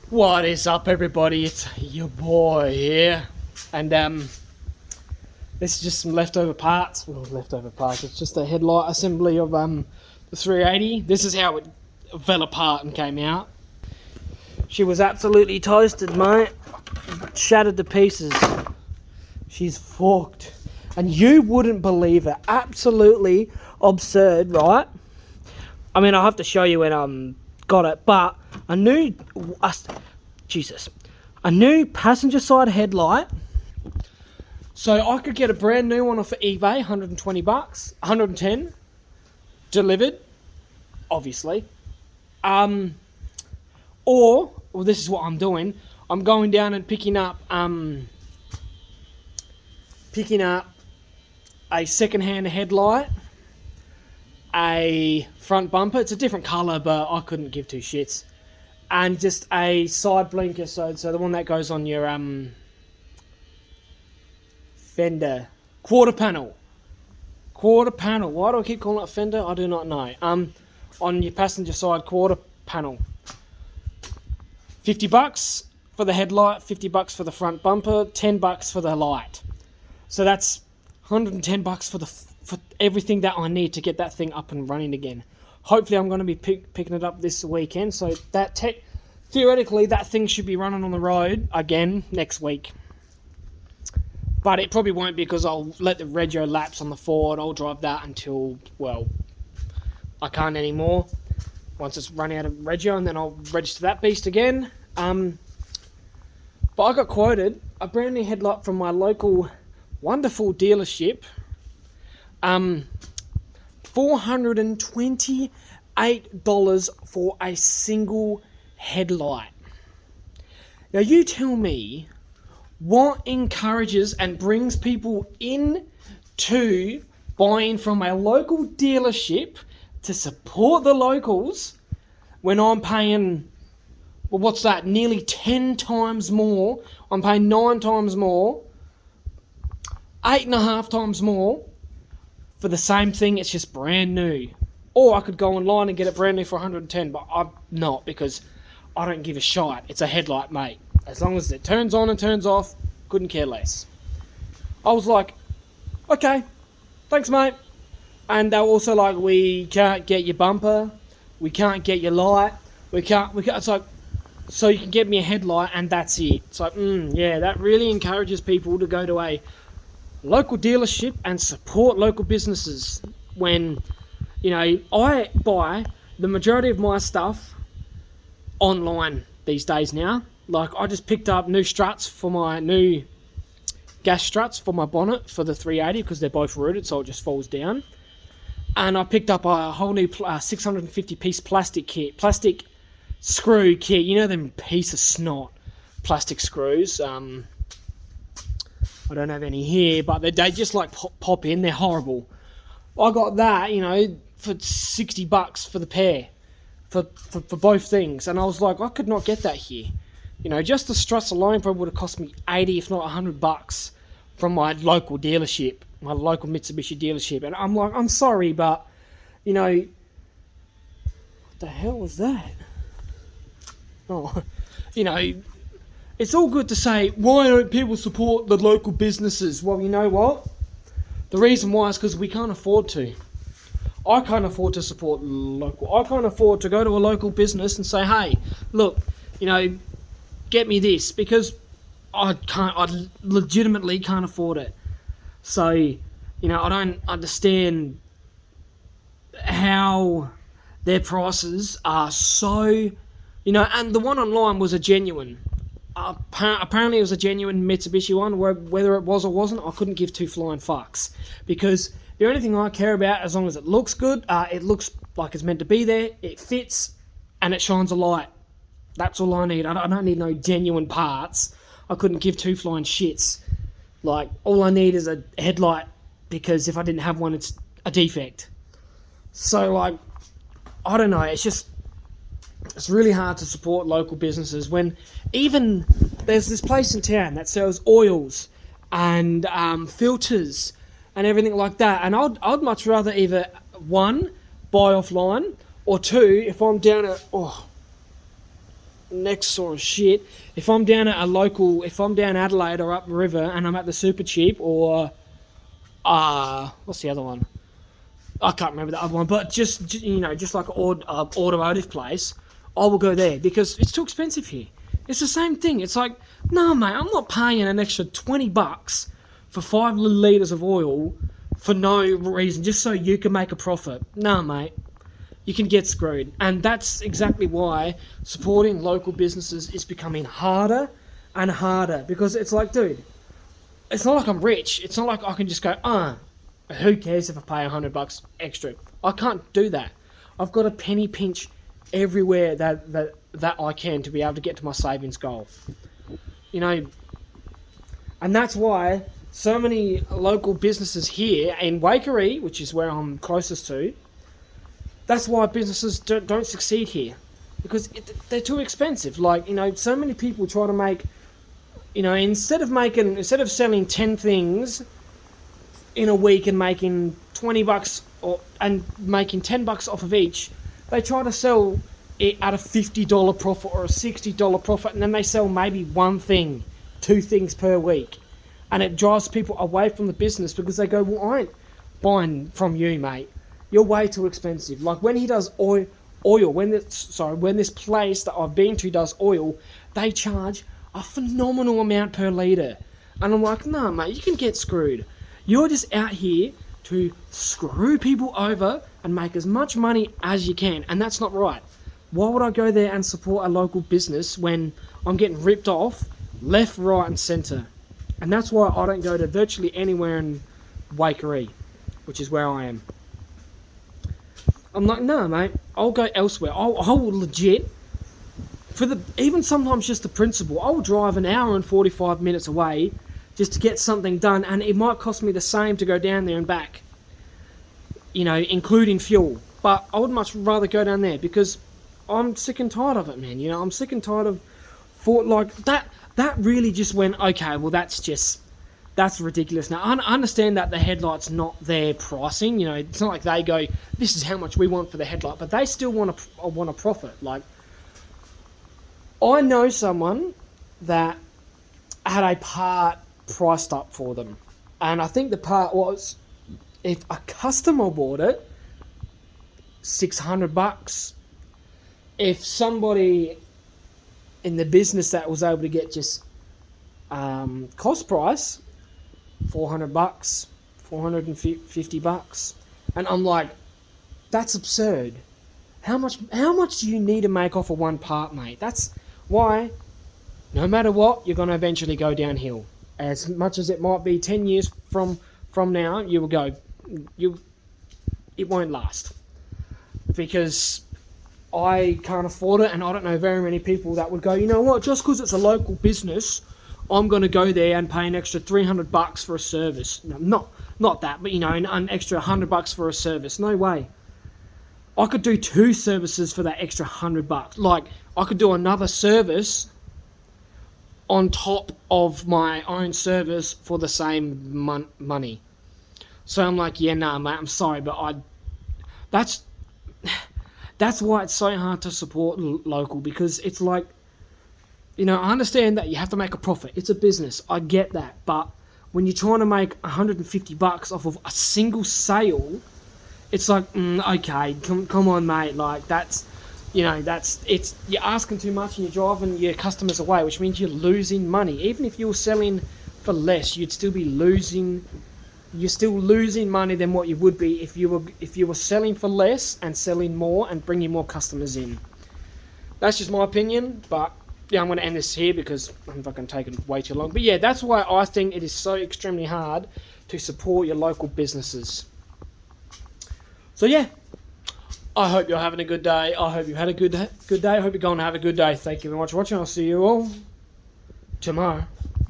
What is up, everybody? It's your boy here, and this is just some leftover parts. Well, leftover parts. It's just a headlight assembly of the 380. This is how it fell apart and came out. She was absolutely toasted, mate. Shattered to pieces. She's fucked, and you wouldn't believe it. Absolutely absurd, right? I mean, I'll have to show you when got it, but a new passenger side headlight, so I could get a brand new one off of eBay, 120 bucks, 110 delivered, obviously. Or, well, this is what I'm doing. I'm going down and picking up a second-hand headlight, a front bumper. It's a different colour, but I couldn't give two shits. And just a side blinker, so the one that goes on your Fender quarter panel. Why do I keep calling it a Fender? I do not know. On your passenger side quarter panel. 50 bucks for the headlight, 50 bucks for the front bumper, 10 bucks for the light. So that's 110 bucks for everything that I need to get that thing up and running again. Hopefully I'm going to be picking it up this weekend, so that theoretically that thing should be running on the road again next week. But it probably won't, because I'll let the rego lapse on the Ford. I'll drive that until, well, I can't anymore. Once it's run out of rego, and then I'll register that beast again. But I got quoted a brand new headlight from my local wonderful dealership. $428 for a single headlight. Now you tell me what encourages and brings people in to buying from a local dealership to support the locals when I'm paying, well, what's that, nearly 10 times more. I'm paying 9 times more, 8.5 times more for the same thing. It's just brand new. Or I could go online and get it brand new for 110, but I'm not, because I don't give a shite. It's a headlight, mate. As long as it turns on and turns off, couldn't care less. I was like, okay, thanks, mate. And they were also like, we can't get your bumper, we can't get your light, we can't. It's like, so you can get me a headlight and that's it. It's like, yeah, that really encourages people to go to a local dealership and support local businesses. When, you know, I buy the majority of my stuff online these days now. Like, I just picked up new struts for my new gas struts for my bonnet for the 380, because they're both rooted, so it just falls down. And I picked up a whole new 650 piece plastic screw kit. You know them piece of snot plastic screws. I don't have any here, but they just like pop in. They're horrible. I got that, you know, for 60 bucks for the pair, for both things. And I was like, I could not get that here. You know, just the struts alone probably would have cost me 80, if not 100 bucks from my local dealership, my local Mitsubishi dealership. And I'm like, I'm sorry, but, you know, what the hell was that? Oh, you know, it's all good to say, why don't people support the local businesses? Well, you know what? The reason why is because we can't afford to. I can't afford to support local. I can't afford to go to a local business and say, hey, look, you know, get me this, because I legitimately can't afford it. So, you know, I don't understand how their prices are so, you know, and the one online was a genuine. Apparently it was a genuine Mitsubishi one. Whether it was or wasn't, I couldn't give two flying fucks, because the only thing I care about, as long as it looks good, it looks like it's meant to be there, it fits, and it shines a light. That's all I need. I don't need no genuine parts. I couldn't give two flying shits. Like, all I need is a headlight, because if I didn't have one, it's a defect. So, like, I don't know. It's really hard to support local businesses when even there's this place in town that sells oils and filters and everything like that. And I'd much rather either, one, buy offline, or two, if I'm down at, next sort of shit. If I'm down at if I'm down Adelaide or up river and I'm at the Super Cheap or what's the other one? I can't remember the other one, but just like an automotive place, I will go there because it's too expensive here. It's the same thing. It's like, no, mate, I'm not paying an extra $20 for 5 litres of oil for no reason, just so you can make a profit. No, mate, you can get screwed. And that's exactly why supporting local businesses is becoming harder and harder, because it's like, dude, it's not like I'm rich. It's not like I can just go, who cares if I pay $100 extra? I can't do that. I've got to penny pinch everywhere that I can to be able to get to my savings goal. And that's why so many local businesses here in Waikerie, which is where I'm closest to, that's why businesses don't succeed here, because they're too expensive. Like, so many people try to make, instead of selling 10 things in a week and making $20 and making $10 off of each, they try to sell it at a $50 profit or a $60 profit, and then they sell maybe 1 thing, 2 things per week, and it drives people away from the business because they go, well, I ain't buying from you, mate. You're way too expensive. Like when he does oil, when this place that I've been to does oil, they charge a phenomenal amount per litre, and I'm like, nah, mate, you can get screwed. You're just out here to screw people over and make as much money as you can, and that's not right. Why would I go there and support a local business when I'm getting ripped off left, right and centre? And that's why I don't go to virtually anywhere in Waikerie, which is where I am. I'm like, no, mate, I'll go elsewhere. I will legit, even sometimes just the principle, I will drive an hour and 45 minutes away just to get something done, and it might cost me the same to go down there and back, including fuel. But I would much rather go down there because I'm sick and tired of it, man. I'm sick and tired of that really just went, okay, well, that's ridiculous. Now, I understand that the Headlight's not their pricing. It's not like they go, this is how much we want for the Headlight, but they still want a profit. Like, I know someone that had a part priced up for them, and I think the part was, if a customer bought it, $600. If somebody in the business that was able to get just cost price, $400, $450, and I'm like, that's absurd. How much do you need to make off of one part, mate? That's why, no matter what, you're going to eventually go downhill. As much as it might be 10 years from now, you will go, it won't last. Because I can't afford it, and I don't know very many people that would go, you know what, just because it's a local business, I'm going to go there and pay an extra $300 for a service. No, not that, but an extra $100 for a service. No way. I could do 2 services for that extra $100. Like, I could do another service on top of my own service for the same money. So I'm like, yeah, nah, mate, I'm sorry, but that's why it's so hard to support local, because it's like, I understand that you have to make a profit. It's a business. I get that. But when you're trying to make $150 off of a single sale, it's like, okay, come on, mate. Like, you're asking too much and you're driving your customers away, which means you're losing money. Even if you were selling for less, you'd still be losing. You're still losing money than what you would be if you were selling for less and selling more and bringing more customers in. That's just my opinion, but yeah, I'm going to end this here because I'm fucking taking way too long. But yeah, that's why I think it is so extremely hard to support your local businesses. So yeah, I hope you're having a good day. I hope you had a good day. I hope you're going to have a good day. Thank you very much for watching. I'll see you all tomorrow.